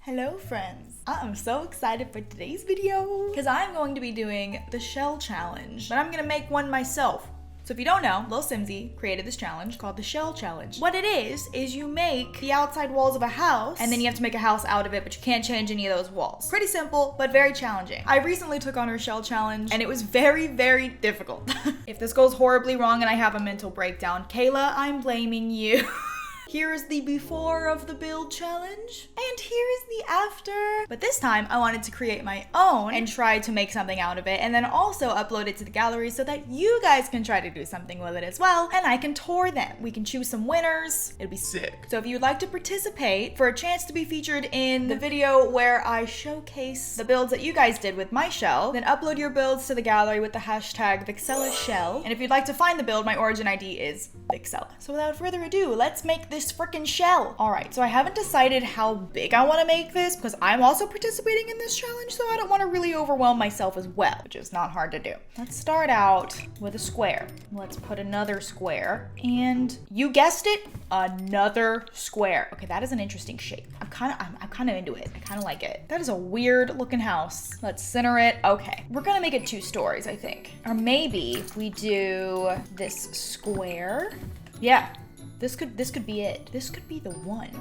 Hello friends! I am so excited for today's video because I'm going to be doing the shell challenge, but I'm gonna make one myself. So if you don't know, Lil Simsy created this challenge called the shell challenge. What it is you make the outside walls of a house and then you have to make a house out of it, but you can't change any of those walls. Pretty simple, but very challenging. I recently took on her shell challenge and it was very, very difficult. If this goes horribly wrong and I have a mental breakdown, Kayla, I'm blaming you. Here is the before of the build challenge, and here is the after. But this time, I wanted to create my own and try to make something out of it, and then also upload it to the gallery so that you guys can try to do something with it as well, and I can tour them. We can choose some winners. It'll be sick. So if you would like to participate for a chance to be featured in the video where I showcase the builds that you guys did with my shell, then upload your builds to the gallery with the hashtag Vixella shell. And if you'd like to find the build, my origin ID is Vixella. So without further ado, let's make this freaking shell. All right, so I haven't decided how big I want to make this because I'm also participating in this challenge, so I don't want to really overwhelm myself as well, which is not hard to do. Let's start out with a square. Let's put another square, and you guessed it, another square. Okay, that is an interesting shape. I'm kind of into it. I kind of like it. That is a weird looking house. Let's center it. Okay, we're gonna make it 2 stories, I think, or maybe we do this square. Yeah. This could be it. This could be the one.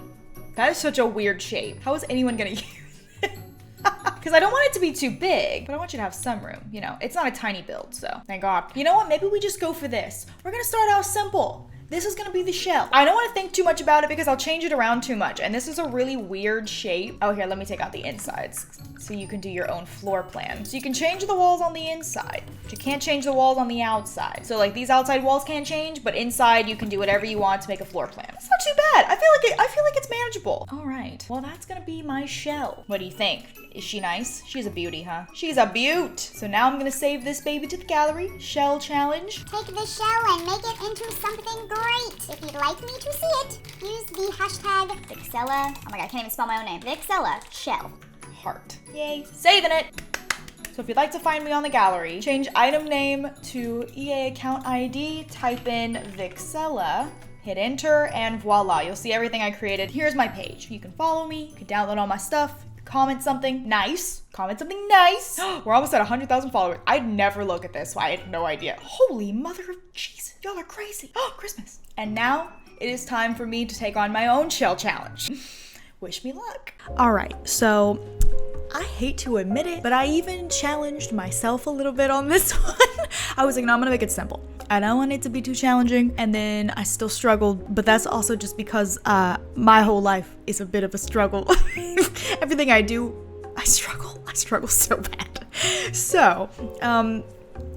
That is such a weird shape. How is anyone gonna use it? Because I don't want it to be too big, but I want you to have some room. You know, it's not a tiny build, so thank God. You know what? Maybe we just go for this. We're gonna start out simple. This is gonna be the shell. I don't want to think too much about it because I'll change it around too much. And this is a really weird shape. Oh, here, let me take out the insides so you can do your own floor plan. So you can change the walls on the inside, but you can't change the walls on the outside. So like these outside walls can't change, but inside you can do whatever you want to make a floor plan. It's not too bad. I feel like it's manageable. All right, well, that's gonna be my shell. What do you think? Is she nice? She's a beauty, huh? She's a beaut. So now I'm gonna save this baby to the gallery. Shell challenge. Take the shell and make it into something great. If you'd like me to see it, use the hashtag Vixella. Oh my god, I can't even spell my own name. Vixella shell. Heart. Yay. Saving it. So if you'd like to find me on the gallery, change item name to EA account ID, type in Vixella, hit enter, and voila, you'll see everything I created. Here's my page. You can follow me, you can download all my stuff, comment something nice. Comment something nice. We're almost at 100,000 followers. I'd never look at this, so I had no idea. Holy mother of Jesus, y'all are crazy. Oh, Christmas. And now it is time for me to take on my own shell challenge. Wish me luck. All right, so I hate to admit it, but I even challenged myself a little bit on this one. I was like, no, I'm gonna make it simple. I don't want it to be too challenging, and then I still struggled, but that's also just because my whole life is a bit of a struggle. Everything I do, I struggle so bad. So,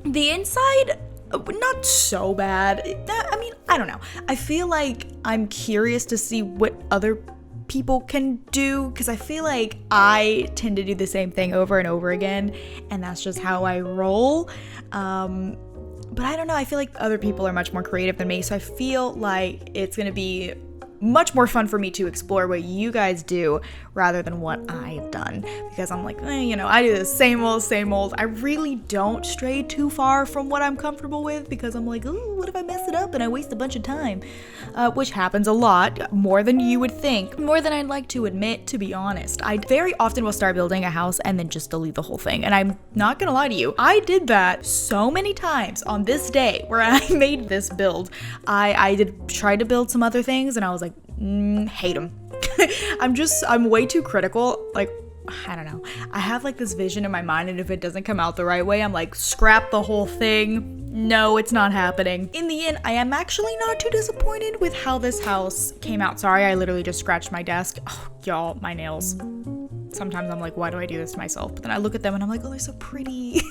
the inside, not so bad. I mean, I don't know. I feel like I'm curious to see what other people can do, because I feel like I tend to do the same thing over and over again, and that's just how I roll. But I don't know, I feel like other people are much more creative than me, so I feel like it's gonna be much more fun for me to explore what you guys do rather than what I've done, because I'm like, you know, I do the same old. I really don't stray too far from what I'm comfortable with, because I'm like, ooh, what if I mess it up and I waste a bunch of time? Which happens a lot, more than you would think, more than I'd like to admit, to be honest. I very often will start building a house and then just delete the whole thing, and I'm not gonna lie to you, I did that so many times on this day where I made this build. I did try to build some other things, and I was like, hate them. I'm way too critical. Like, I don't know. I have like this vision in my mind, and if it doesn't come out the right way, I'm like, scrap the whole thing. No, it's not happening. In the end, I am actually not too disappointed with how this house came out. Sorry, I literally just scratched my desk. Oh, y'all, my nails. Sometimes I'm like, why do I do this to myself? But then I look at them and I'm like, oh, they're so pretty.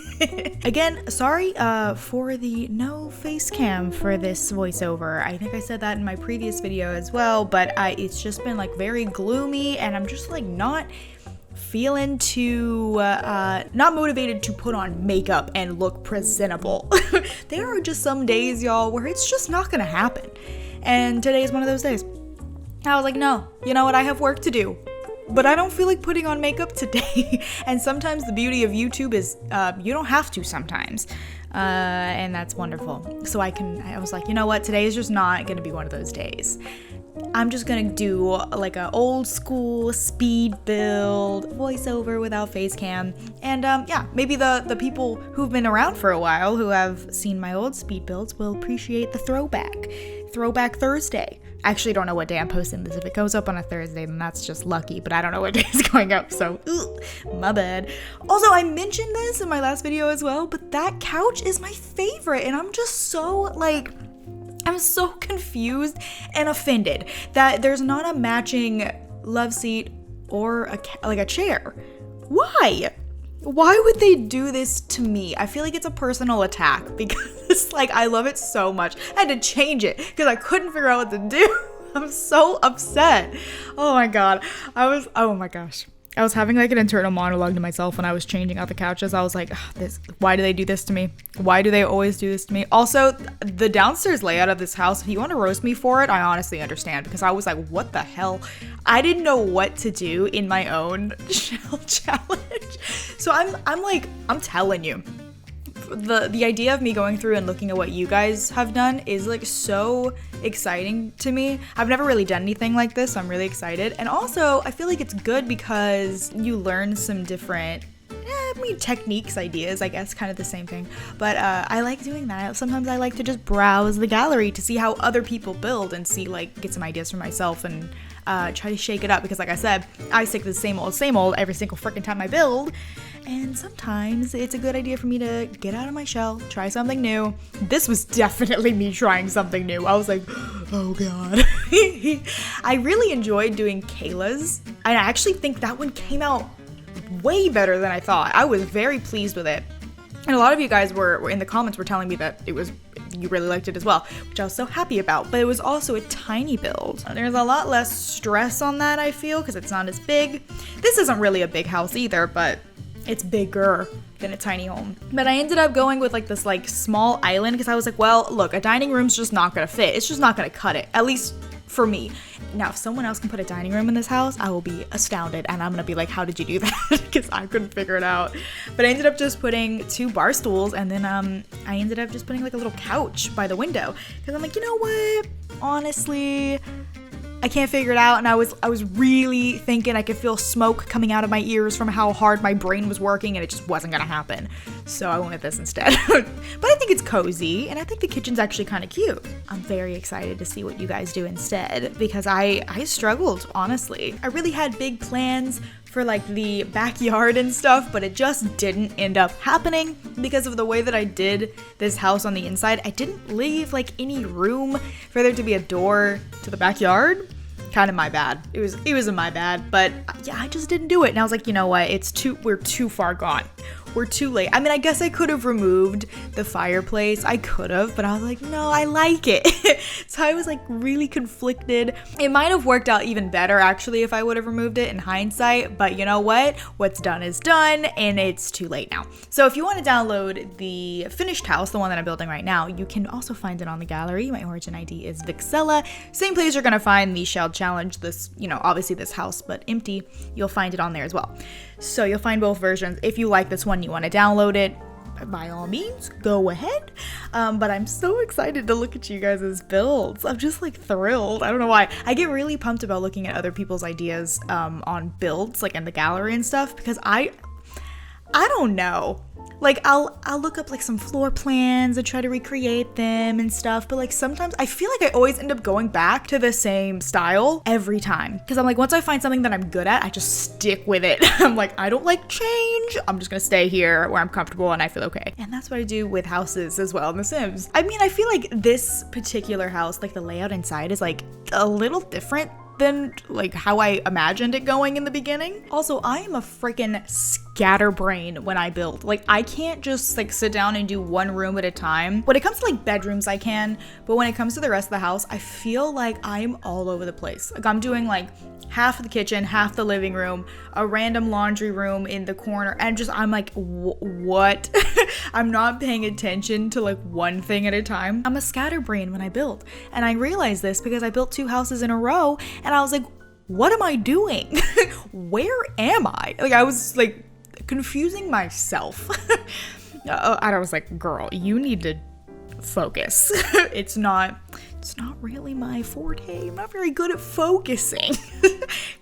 Again, sorry for the no face cam for this voiceover. I think I said that in my previous video as well, but it's just been like very gloomy, and I'm just like not feeling too, not motivated to put on makeup and look presentable. There are just some days, y'all, where it's just not gonna happen. And today is one of those days. I was like, no, you know what? I have work to do. But I don't feel like putting on makeup today. And sometimes the beauty of YouTube is you don't have to sometimes. And that's wonderful. So I was like, you know what? Today is just not going to be one of those days. I'm just gonna do like a old school speed build, voiceover without face cam. And yeah, maybe the people who've been around for a while who have seen my old speed builds will appreciate the Throwback Thursday. I actually don't know what day I'm posting this. If it goes up on a Thursday, then that's just lucky, but I don't know what day it's going up, so my bad. Also, I mentioned this in my last video as well, but that couch is my favorite, and I'm just so like, I'm so confused and offended that there's not a matching love seat or a chair. Why? Why would they do this to me? I feel like it's a personal attack because like I love it so much. I had to change it because I couldn't figure out what to do. I'm so upset. Oh my god. Oh my gosh. I was having like an internal monologue to myself when I was changing out the couches. I was like, why do they do this to me? Why do they always do this to me? Also, the downstairs layout of this house, if you want to roast me for it, I honestly understand, because I was like, what the hell? I didn't know what to do in my own shell challenge. So I'm telling you, the idea of me going through and looking at what you guys have done is like so exciting to me. I've never really done anything like this, so I'm really excited. And also, I feel like it's good because you learn some different techniques, ideas, I guess, kind of the same thing. But I like doing that. Sometimes I like to just browse the gallery to see how other people build and see, like, get some ideas for myself and try to shake it up, because like I said, I stick to the same old every single freaking time I build. And sometimes it's a good idea for me to get out of my shell, try something new. This was definitely me trying something new. I was like, oh god. I really enjoyed doing Kayla's. I actually think that one came out way better than I thought. I was very pleased with it. And a lot of you guys were in the comments were telling me that you really liked it as well, which I was so happy about. But it was also a tiny build. There's a lot less stress on that, I feel, because it's not as big. This isn't really a big house either, but it's bigger than a tiny home. But I ended up going with like this like small island because I was like, well, look, a dining room's just not gonna fit. It's just not gonna cut it, at least for me. Now, if someone else can put a dining room in this house, I will be astounded, and I'm gonna be like, how did you do that? Because I couldn't figure it out. But I ended up just putting 2 bar stools, and then I ended up just putting like a little couch by the window because I'm like, you know what? Honestly, I can't figure it out, and I was really thinking I could feel smoke coming out of my ears from how hard my brain was working, and it just wasn't gonna happen. So I went with this instead. But I think it's cozy, and I think the kitchen's actually kind of cute. I'm very excited to see what you guys do instead, because I struggled, honestly. I really had big plans for like the backyard and stuff, but it just didn't end up happening because of the way that I did this house on the inside. I didn't leave like any room for there to be a door to the backyard. Kind of my bad. It was my bad, but yeah, I just didn't do it. And I was like, you know what? We're too far gone. We're too late. I mean, I guess I could have removed the fireplace. I could have, but I was like, no, I like it. So I was like really conflicted. It might have worked out even better actually if I would have removed it in hindsight, but you know what? What's done is done, and it's too late now. So if you want to download the finished house, the one that I'm building right now, you can also find it on the gallery. My origin ID is Vixella. Same place you're gonna find the shell challenge, this, you know, obviously this house, but empty. You'll find it on there as well. So you'll find both versions. If you like this one, you want to download it, by all means, go ahead. But I'm so excited to look at you guys' builds. I'm just like thrilled. I don't know why. I get really pumped about looking at other people's ideas on builds, like in the gallery and stuff, because I don't know. Like I'll look up like some floor plans and try to recreate them and stuff, but like sometimes I feel like I always end up going back to the same style every time, because I'm like, once I find something that I'm good at, I just stick with it. I'm like, I don't like change. I'm just gonna stay here where I'm comfortable and I feel okay. And that's what I do with houses as well in The Sims. I mean, I feel like this particular house, like the layout inside is like a little different than like how I imagined it going in the beginning. Also, I am a freaking scatterbrain when I build. Like I can't just like sit down and do one room at a time. When it comes to like bedrooms, I can, but when it comes to the rest of the house, I feel like I'm all over the place. Like I'm doing like half of the kitchen, half the living room, a random laundry room in the corner, and just I'm like, what? I'm not paying attention to like one thing at a time. I'm a scatterbrain when I build, and I realized this because I built 2 houses in a row, and I was like, what am I doing? Where am I? Like I was like confusing myself. I was like, girl, you need to focus. It's not It's not really my forte. I'm not very good at focusing.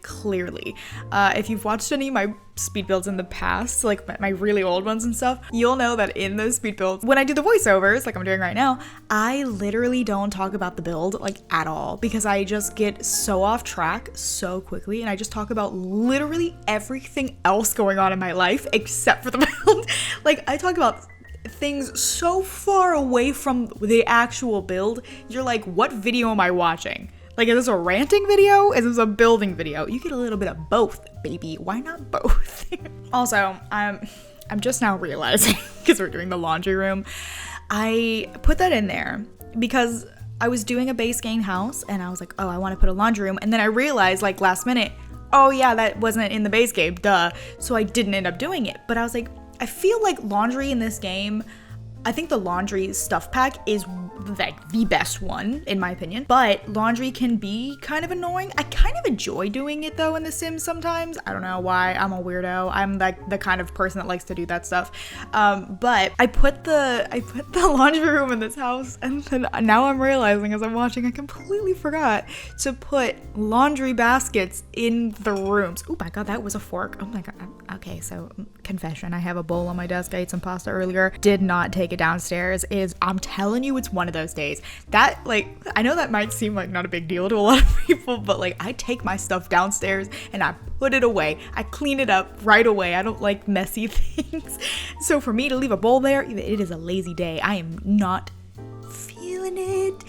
Clearly. If you've watched any of my speed builds in the past, like my really old ones and stuff, you'll know that in those speed builds, when I do the voiceovers, like I'm doing right now, I literally don't talk about the build like at all because I just get so off track so quickly and I just talk about literally everything else going on in my life except for the build. Like I talk about things so far away from the actual build, you're like, what video am I watching? Like, is this a ranting video? Is this a building video? You get a little bit of both, baby. Why not both? Also, I'm just now realizing, because we're doing the laundry room, I put that in there because I was doing a base game house and I was like, oh, I want to put a laundry room. And then I realized like last minute, oh yeah, that wasn't in the base game, duh. So I didn't end up doing it. But I was like, I feel like laundry in this game, I think the laundry stuff pack is like the best one in my opinion, but laundry can be kind of annoying. I kind of enjoy doing it though in The Sims sometimes. I don't know why, I'm a weirdo. I'm like the kind of person that likes to do that stuff. But I put the laundry room in this house and then now I'm realizing as I'm watching, I completely forgot to put laundry baskets in the rooms. Oh my God, that was a fork. Oh my God. Okay, so confession, I have a bowl on my desk. I ate some pasta earlier. Did not take it downstairs. I'm telling you, it's one of those days that like, I know that might seem like not a big deal to a lot of people, but like I take my stuff downstairs and I put it away. I clean it up right away. I don't like messy things. So for me to leave a bowl there, it is a lazy day. I am not feeling it.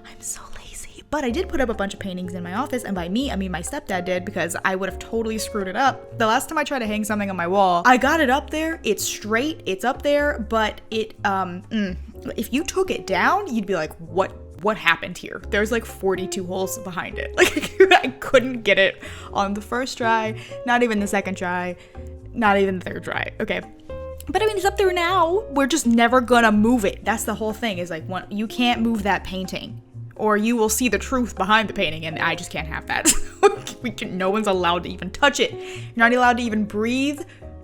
I'm so lazy. But I did put up a bunch of paintings in my office, and by me, I mean my stepdad did, because I would have totally screwed it up. The last time I tried to hang something on my wall, I got it up there, it's straight, it's up there, but it, if you took it down, you'd be like, what happened here? There's like 42 holes behind it. Like I couldn't get it on the first try, not even the second try, not even the third try, okay? But I mean, it's up there now. We're just never gonna move it. That's the whole thing, is like, you can't move that painting, or you will see the truth behind the painting, and I just can't have that. No one's allowed to even touch it. You're not allowed to even breathe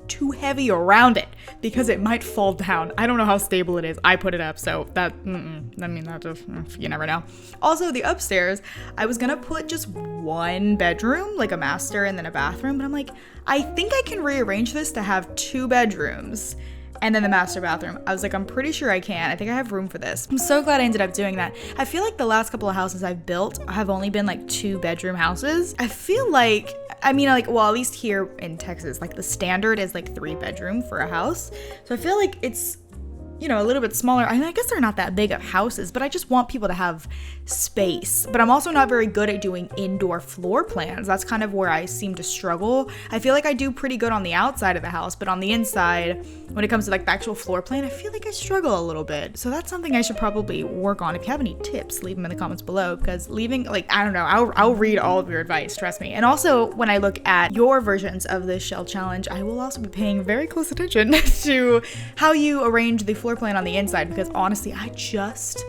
too heavy around it, because it might fall down. I don't know how stable it is. I put it up, so that, I mean, that just, you never know. Also, the upstairs, I was gonna put just one bedroom, like a master and then a bathroom, but I'm like, I think I can rearrange this to have 2 bedrooms and then the master bathroom. I was like, I'm pretty sure I can. I think I have room for this. I'm so glad I ended up doing that. I feel like the last couple of houses I've built have only been like 2-bedroom houses. I feel like, I mean, like, well, at least here in Texas, like the standard is like 3-bedroom for a house. So I feel like it's, you know, a little bit smaller. I mean, I guess they're not that big of houses, but I just want people to have space. But I'm also not very good at doing indoor floor plans. That's kind of where I seem to struggle. I feel like I do pretty good on the outside of the house, but on the inside, when it comes to like the actual floor plan, I feel like I struggle a little bit. So that's something I should probably work on. If you have any tips, leave them in the comments below, because leaving, like, I don't know, I'll read all of your advice, trust me. And also, when I look at your versions of this shell challenge, I will also be paying very close attention to how you arrange the floor plan on the inside, because honestly, I just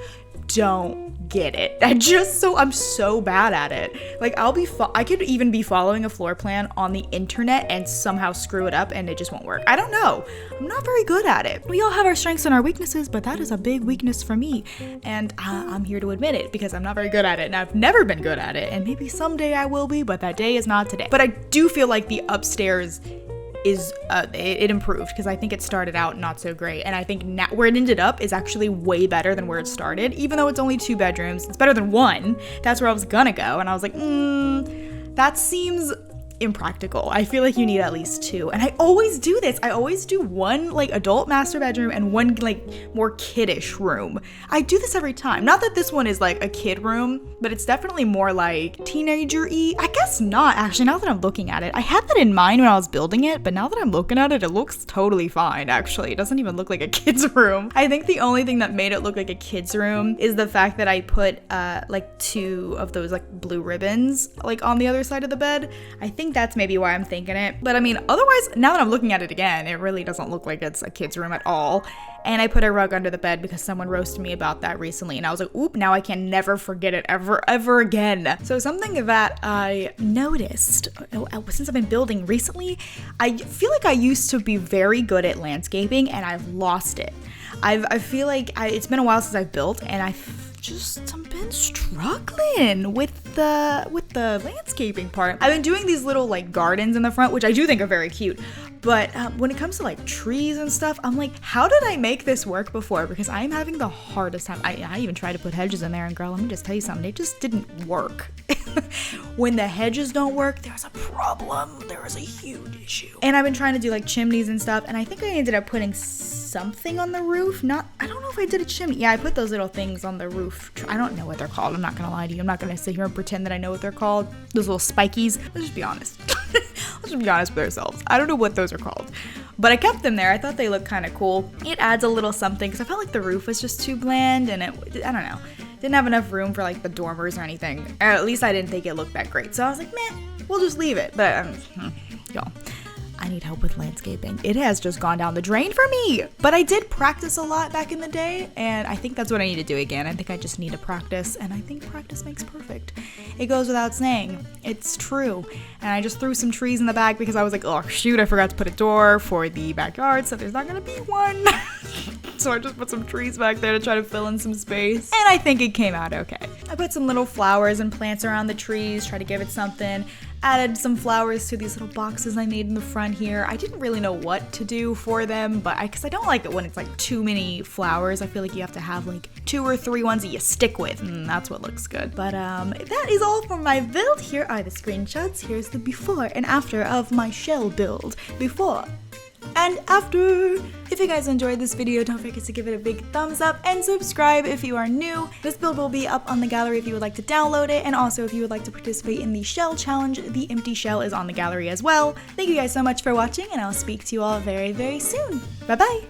don't get it. I'm so bad at it. Like, I could even be following a floor plan on the internet and somehow screw it up and it just won't work. I don't know. I'm not very good at it. We all have our strengths and our weaknesses, but that is a big weakness for me. And I'm here to admit it, because I'm not very good at it, and I've never been good at it. And maybe someday I will be, but that day is not today. But I do feel like the upstairs is it improved, because I think it started out not so great, and I think now where it ended up is actually way better than where it started. Even though it's only 2 bedrooms, it's better than 1. That's where I was gonna go, and I was like, that seems impractical. I feel like you need at least 2, and I always do this. I always do 1 like adult master bedroom and 1 like more kiddish room. I do this every time. Not that this one is like a kid room, but it's definitely more like teenager-y. I guess not, actually, now that I'm looking at it. I had that in mind when I was building it, but now that I'm looking at it, it looks totally fine, actually. It doesn't even look like a kid's room. I think the only thing that made it look like a kid's room is the fact that I put like 2 of those like blue ribbons like on the other side of the bed. I think that's maybe why I'm thinking it. But I mean, otherwise, now that I'm looking at it again, it really doesn't look like it's a kid's room at all. And I put a rug under the bed because someone roasted me about that recently, and I was like, oop, now I can never forget it ever again. So something that I noticed since I've been building recently, I feel like I used to be very good at landscaping, and I've lost it. I feel like it's been a while since I've built, and I been struggling with the landscaping part. I've been doing these little like gardens in the front, which I do think are very cute. But when it comes to like trees and stuff, I'm like, how did I make this work before? Because I'm having the hardest time. I even tried to put hedges in there, and girl, let me just tell you something. They just didn't work. When the hedges don't work, there's a problem. There is a huge issue. And I've been trying to do like chimneys and stuff, and I think I ended up putting something on the roof. I don't know if I did a chimney. Yeah, I put those little things on the roof. I don't know what they're called. I'm not gonna lie to you. I'm not gonna sit here and pretend that I know what they're called. Those little spikies. Let's just be honest. Let's just be honest with ourselves. I don't know what those are called. But I kept them there. I thought they looked kind of cool. It adds a little something because I felt like the roof was just too bland, and I don't know. Didn't have enough room for like the dormers or anything. Or at least I didn't think it looked that great. So I was like, meh, we'll just leave it. But y'all, I need help with landscaping. It has just gone down the drain for me. But I did practice a lot back in the day, and I think that's what I need to do again. I think I just need to practice, and I think practice makes perfect. It goes without saying. It's true. And I just threw some trees in the back because I was like, oh shoot, I forgot to put a door for the backyard, so there's not gonna be one. So I just put some trees back there to try to fill in some space. And I think it came out okay. I put some little flowers and plants around the trees, try to give it something. Added some flowers to these little boxes I made in the front here. I didn't really know what to do for them, but because I don't like it when it's like too many flowers. I feel like you have to have like 2 or 3 ones that you stick with, and that's what looks good. But that is all for my build. Here are the screenshots. Here's the before and after of my shell build. Before and after. If you guys enjoyed this video, don't forget to give it a big thumbs up and subscribe if you are new. This build will be up on the gallery if you would like to download it, and also if you would like to participate in the shell challenge, the empty shell is on the gallery as well. Thank you guys so much for watching, and I'll speak to you all very, very soon. Bye bye.